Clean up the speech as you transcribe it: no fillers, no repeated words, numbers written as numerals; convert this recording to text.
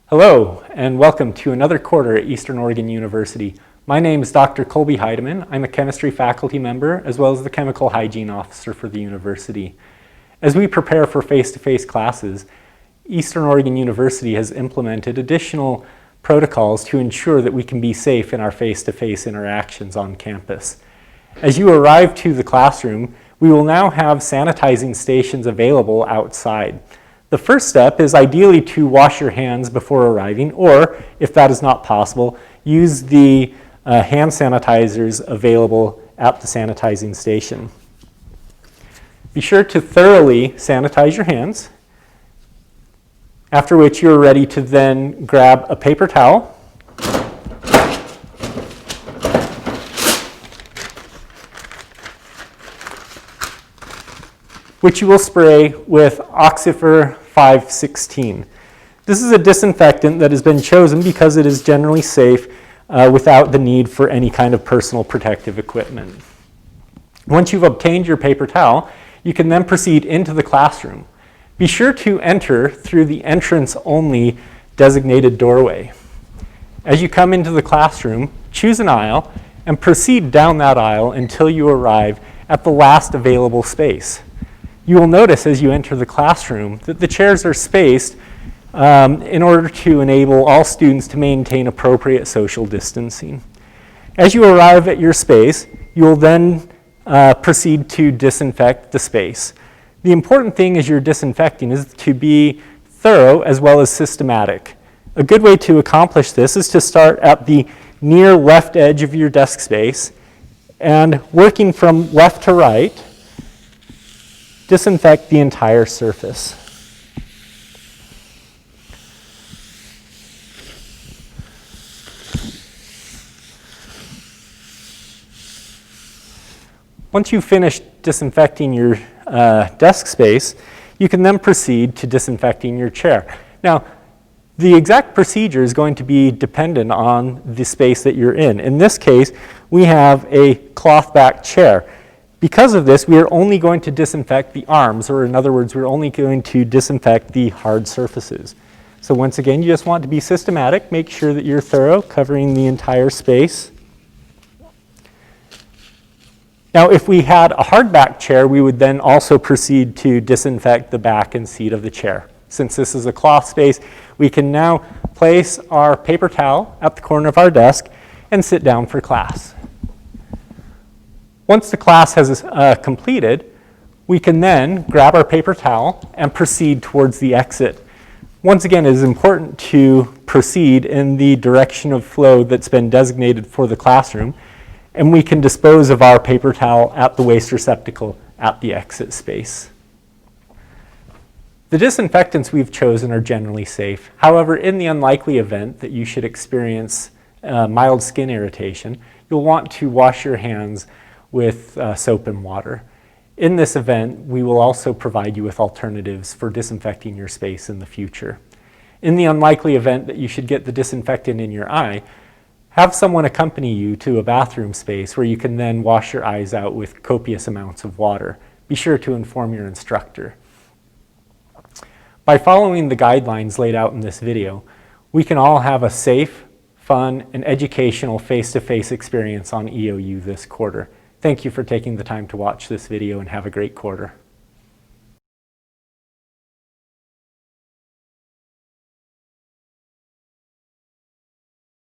Hello, and welcome to another quarter at Eastern Oregon University. My name is Dr. Colby Heidemann. I'm a chemistry faculty member as well as the chemical hygiene officer for the university. As we prepare for face-to-face classes, Eastern Oregon University has implemented additional protocols to ensure that we can be safe in our face-to-face interactions on campus. As you arrive to the classroom, we will now have sanitizing stations available outside. The first step is ideally to wash your hands before arriving, or if that is not possible, use the hand sanitizers available at the sanitizing station. Be sure to thoroughly sanitize your hands, after which you're ready to then grab a paper towel, which you will spray with Oxifer 516. This is a disinfectant that has been chosen because it is generally safe without the need for any kind of personal protective equipment. Once you've obtained your paper towel, you can then proceed into the classroom. Be sure to enter through the entrance-only designated doorway. As you come into the classroom, choose an aisle and proceed down that aisle until you arrive at the last available space. You will notice as you enter the classroom that the chairs are spaced in order to enable all students to maintain appropriate social distancing. As you arrive at your space, you will then proceed to disinfect the space. The important thing as you're disinfecting is to be thorough as well as systematic. A good way to accomplish this is to start at the near left edge of your desk space and working from left to right, disinfect the entire surface. Once you've finished disinfecting your desk space, you can then proceed to disinfecting your chair. Now, the exact procedure is going to be dependent on the space that you're in. In this case, we have a cloth-back chair. Because of this, we are only going to disinfect the arms, or in other words, we're only going to disinfect the hard surfaces. So once again, you just want to be systematic, make sure that you're thorough, covering the entire space. Now, if we had a hardback chair, we would then also proceed to disinfect the back and seat of the chair. Since this is a cloth space, we can now place our paper towel at the corner of our desk and sit down for class. Once the class has completed, we can then grab our paper towel and proceed towards the exit. Once again, it is important to proceed in the direction of flow that's been designated for the classroom, and we can dispose of our paper towel at the waste receptacle at the exit space. The disinfectants we've chosen are generally safe. However, in the unlikely event that you should experience mild skin irritation, you'll want to wash your hands with soap and water. In this event, we will also provide you with alternatives for disinfecting your space in the future. In the unlikely event that you should get the disinfectant in your eye, have someone accompany you to a bathroom space where you can then wash your eyes out with copious amounts of water. Be sure to inform your instructor. By following the guidelines laid out in this video, we can all have a safe, fun, and educational face-to-face experience on EOU this quarter. Thank you for taking the time to watch this video and have a great quarter.